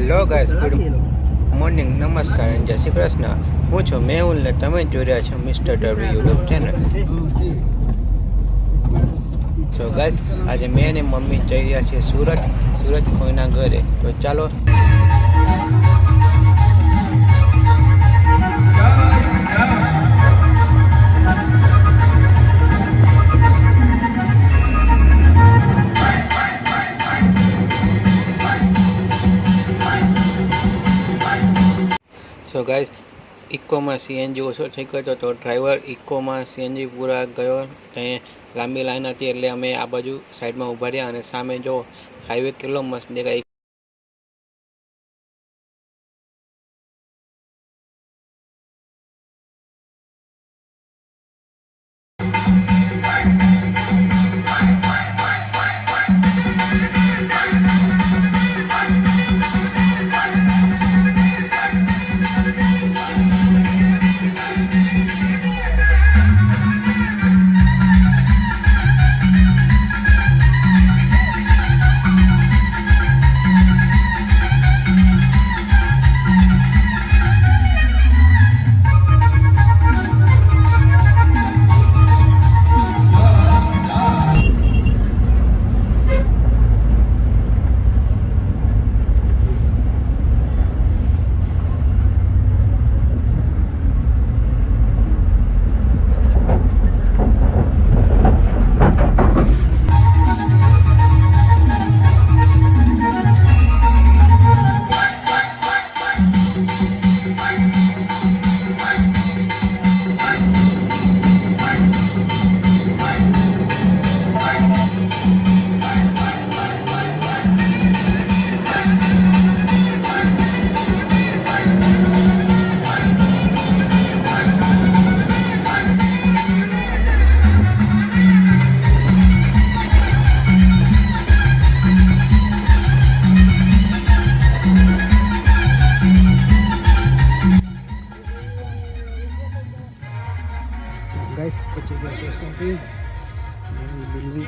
Hello guys, good morning, નમસ્કાર અને જય શ્રી કૃષ્ણ. હું છું મેહુલ ને તમે જોઈ રહ્યા છો mister W YouTube channel. So guys, આજે મેં અને મમ્મી જઈ રહ્યા છીએ સુરત કોઈના ઘરે. તો ચાલો. સો ગાઈસ, ઇકોમાં સીએનજી ઓછો થઈ ગયો હતો, તો ડ્રાઈવર ઇકોમાં સીએનજી પૂરા ગયો. ત્યાં લાંબી લાઈન હતી એટલે અમે આ બાજુ સાઈડમાં ઊભા રહ્યા અને સામે જો હાઈવે કેટલો મસ્ત દેખાય. ગાઈસ, પછી ગયા સોસાયટી દિલ્હી.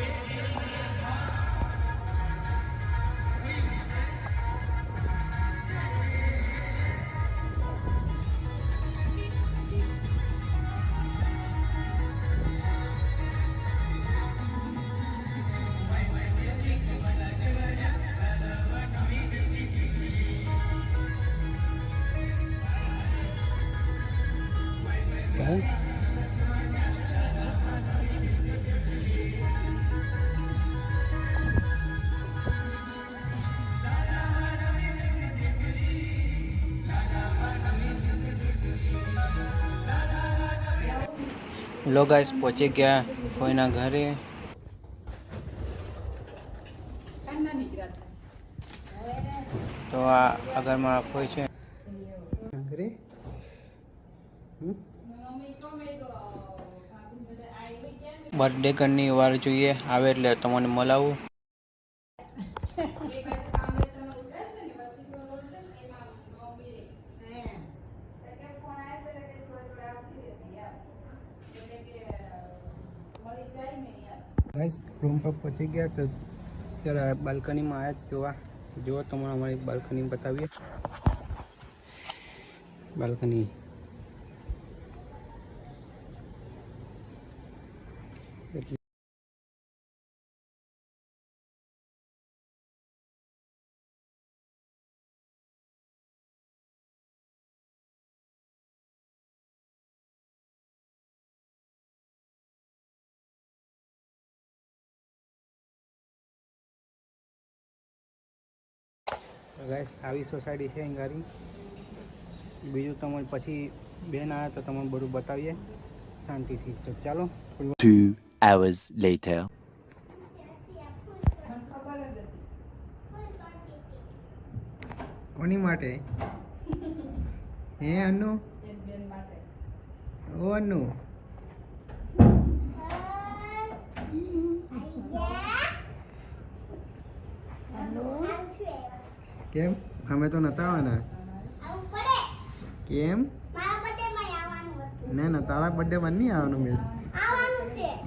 લો ગાઈસ, પહોંચી ગયા કોઈના ઘરે. તો આ આગળ મારા કોઈ છે ઘરે. બર્થડે ઘરની વાર જોઈએ આવે એટલે તમને મળાવું. ગાઈસ, રૂમ પર પહોંચી ગયા તો ત્યારે બાલ્કનીમાં આવ્યા જોવા. જો તમને અમારી બાલ્કની બતાવીએ. બાલ્કની ગાઈસ, આવી સોસાયટી છે ગાડી. બીજું તમને પછી બેન આવે તો તમને બધું બતાવીએ શાંતિથી. તો ચાલો. 2 hours later. કોની માટે હે અનુ? ઓ અનુ, કેમ અમે તો નતા આવવાના? કેમ? ના ના, તારા બર્થડે માં નહીં આવવાનું. મેં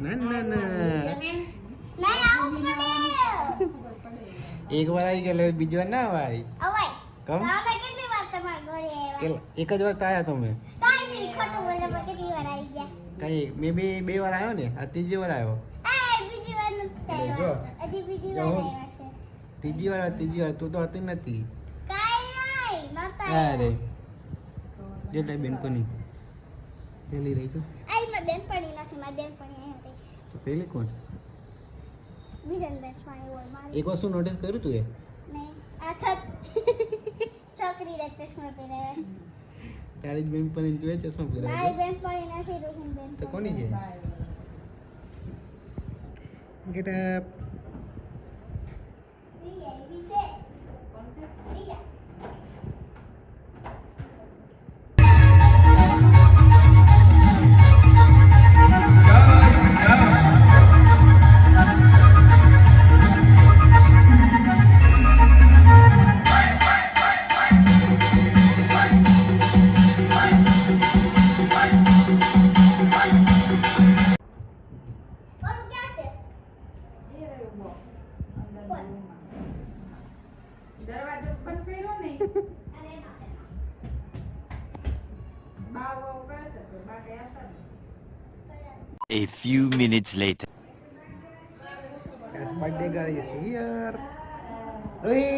ના ના ના, એક વાર આવી ગયા બીજી વાર ના અવાય. કમ અમે કેટલી વાર તમારા ઘરે આવ્યા? કે એક જ વાર તો આયા તમે કાંઈ નહીં, ખોટું બોલો, અમે કેટલી વાર આવી ગયા? કઈ મે બી 2 વાર આવ્યો ને આ ત્રીજી વાર આવ્યો બીજી વાર નથી જો. આવ્યા. હજી બીજી જો. વાર આવ્યા છે. ત્રીજી વાર તું તો હતી નથી કાંઈ નહીં, નહોતા અરે આવ્યા. જો તારી બેનપણી પેલી રહી તું આઈ મારી બેનપણી નથી, મારી બેનપણી અહીંયા રહી છે. તો પેલી કોણ બીજાની બેનપણી હોય મારી. એક વસ્તુ નોટિસ કર્યું તું એ નહીં, આ છોકરીને ચશ્મા પહેરાવ્યા છે. તારી જ બેનપણી જોઈએ ચશ્મા મારી પહેરાવે બેનપણી નથી, રૂહીની તો બેનપણી. કોની છે ગેટ અપ પ્રિયા એવી છે. પ્રિયા. ઓલું ક્યાં છે? દરવાજો બંધ કર્યો ને અરે બાપ રે. બા વાવ કરે છે તો બા ગયા હતા ને. A few minutes later. His birthday girl is here. Rohi.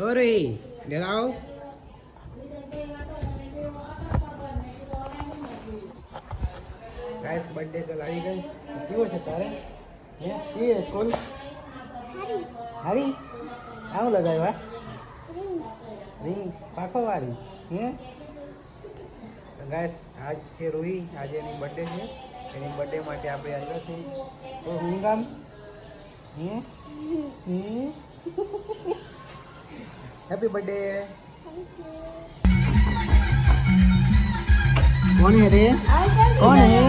Oh Rohi, get out. Guys, birthday girl આવી ગઈ. કેવો છે તારે? હે? કે કોણ? હારી. હારી? આવું લગાવ્યા? રીંગ. રિંગ પાખો વાળી હે ગાઈસ આજ છે રોહી આજે એની બર્થડે છે એની બર્થડે માટે આપણે આવ્યા છીએ તો હું કામ હે હેપી બર્થડે કોણ હે રે કોણ હે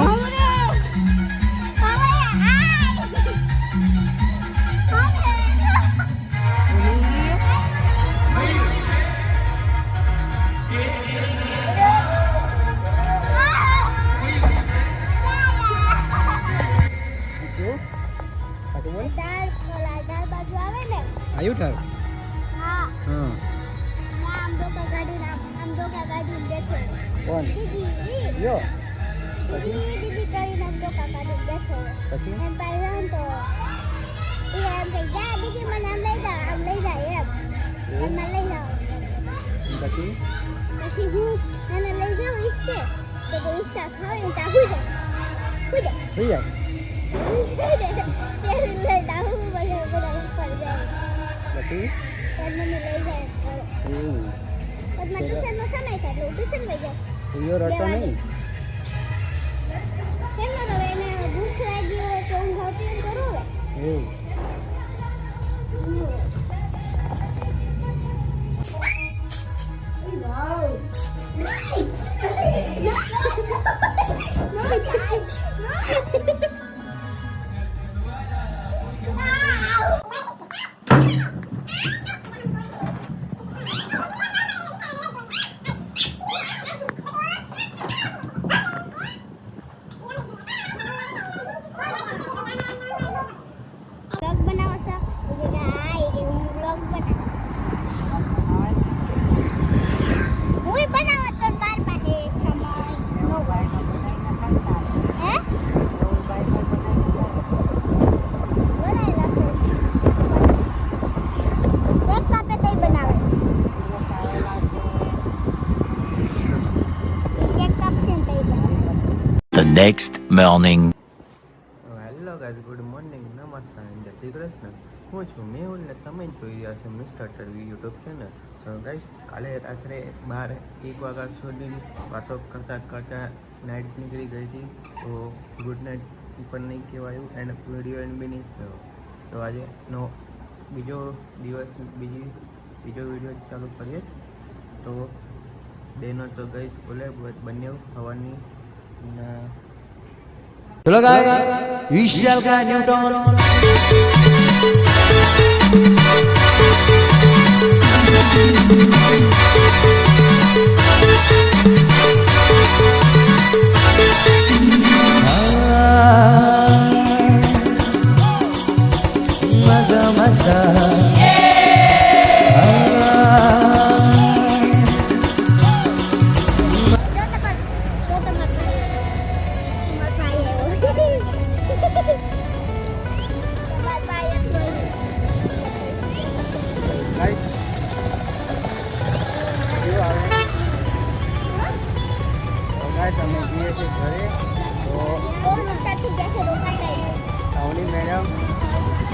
આયુ ઠાર હા હા આમ ડોકા ગાડી બેઠો કોણ દીદી યો દીદી કરીને આમ ડોકા ગાડી બેઠો પછી એમ પાડ્યો તો એ એમ કે જા દીદી મને આમ લઈ જા એમ મને લઈ જાઓ પછી પછી હું એને લઈ જાઉં ઈસકે તો કે ઈસકા ખાવે ને તા હુઈ જા ભૈયા ત્યારે લઈ જાઉં બધા ઉપર જાય પછી ત્યારે મને લઈ જાય એવું પછી ટ્યુશનનો સમય થાય એટલે હું ટ્યુશન લઈ જાઉં યો રડતો નહીં કેમ ન રવે એને ભૂખ લાગી હોય તો ઊંઘ આવતી હોય તો રોવે એવું બ્લોગ બનાવો છો તો કે હા એ કે હું બ્લોગ બનાવું હું બનાવો તો બાર પાસે સમય નો હે બનાવી રાખો એક કાપે તઈ બનાવે એક કાપ છે ને તઈ બનાવે The next morning. Hello guys good morning નમસ્કાર જય શ્રી કૃષ્ણ હું છું મેહુલ ને તમે જોઈ રહ્યા છો મિસ્ટર ટર્વી યુટ્યુબ ચેનલ તો ગાઈઝ કાલે રાત્રે 12-1 વાગ્યા સુધી વાતો કરતાં નાઇટ નીકળી ગઈ હતી તો ગુડ નાઇટ પણ નહીં કહેવાયું એન્ડ વિડીયો એન્ડ બી નહીં થયો તો આજે બીજો વિડીયો ચાલુ કરીએ તો ડેનો તો ગાઈઝ બોલે બંને હવાની Hello guys, Vishal Ka Newton. Guys કેવું આવે તો ગાઈસ અમે જઈએ છીએ ઘરે તો આવની મેડમ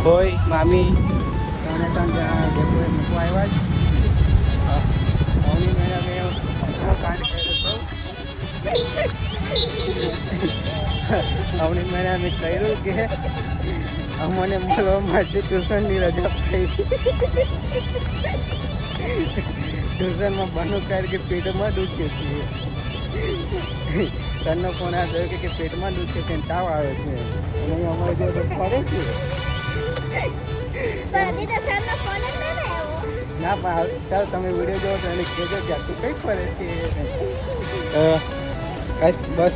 હોય મામી ત્રણે ત્રણ જણા ડેકોરેટ મૂકવા આવ્યા છે આવની મેડમ એ કાંડ કર્યો હતો આવની મેડમે કહ્યું કે અમને મળવા માટે ટ્યુશનની રજા થઈ ટ્યુશનમાં બનો કારણ કે પેટમાં દુખે છે તરનો ફોન આવ્યો કે પેટમાં દુખે છે તાવ આવે છે અને અમારે જો ફરે છે ના પણ ચાલો તમે વિડીયો જોવો તો એને કહેજો કે તું કઈ ફરે છે બસ